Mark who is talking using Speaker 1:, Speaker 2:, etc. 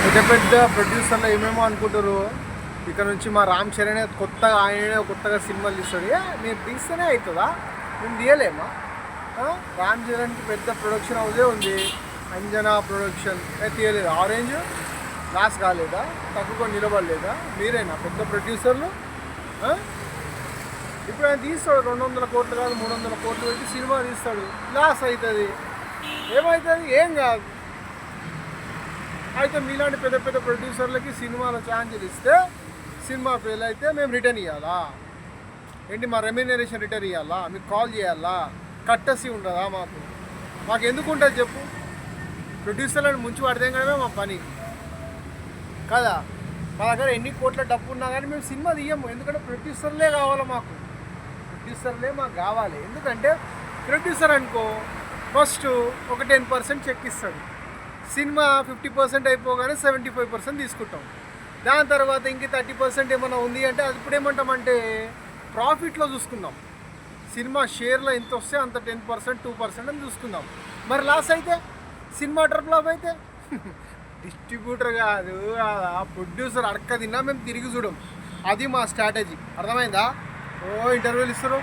Speaker 1: పెద్ద పెద్ద ప్రొడ్యూసర్లు ఏమేమో అనుకుంటారు. ఇక్కడ నుంచి మా రామ్ చరణ్ కొత్తగా సినిమాలు తీస్తాడు. మీరు తీస్తేనే అవుతుందా? మేము తీయలేమా? రామ్ చరణ్కి పెద్ద ప్రొడక్షన్ హౌసే ఉంది, అంజనా ప్రొడక్షన్. తీయలేదు. ఆరెంజ్ లాస్ కాలేదా? తక్కువ నిలబడలేదా? మీరేనా పెద్ద ప్రొడ్యూసర్లు? ఇప్పుడు ఆయన తీస్తాడు 200 కోట్లు కాదు 300 కోట్లు పెట్టి సినిమా తీస్తాడు, లాస్ అవుతుంది. ఏమవుతుంది? ఏం కాదు. అయితే మీలాంటి పెద్ద పెద్ద ప్రొడ్యూసర్లకి సినిమాలో ఛాన్సులు ఇస్తే సినిమా ఫెయిల్ అయితే మేము రిటర్న్ ఇవ్వాలా ఏంటి? మా రెమ్యూనరేషన్ రిటర్న్ ఇవ్వాలా? మీకు కాల్ చేయాలా? కట్టసి ఉండదా? మాకు ఎందుకు ఉంటుంది చెప్పు? ప్రొడ్యూసర్లను ముంచి పడితేనే మా పని కదా. మా దగ్గర ఎన్ని కోట్ల డబ్బు ఉన్నా కానీ మేము సినిమా తీయము. ఎందుకంటే ప్రొడ్యూసర్లే కావాలి మాకు. ప్రొడ్యూసర్లే మాకు కావాలి. ఎందుకంటే ప్రొడ్యూసర్ అనుకో ఫస్ట్ ఒక 10% చెక్ ఇస్తాడు. సినిమా 50% అయిపోగానే 75% తీసుకుంటాం. దాని తర్వాత ఇంక 30% ఏమైనా ఉంది అంటే అది ఇప్పుడు ఏమంటామంటే ప్రాఫిట్లో చూసుకుందాం. సినిమా షేర్లో ఎంత వస్తే అంత 10% 2% అని చూసుకుందాం. మరి లాస్ అయితే, సినిమా ఫ్లాప్ అయితే డిస్ట్రిబ్యూటర్ కాదు, ప్రొడ్యూసర్ అడక్క తిన్నా మేము తిరిగి చూడం. అది మా స్ట్రాటజీ. అర్థమైందా? ఇంటర్వ్యూలు ఇస్తారు.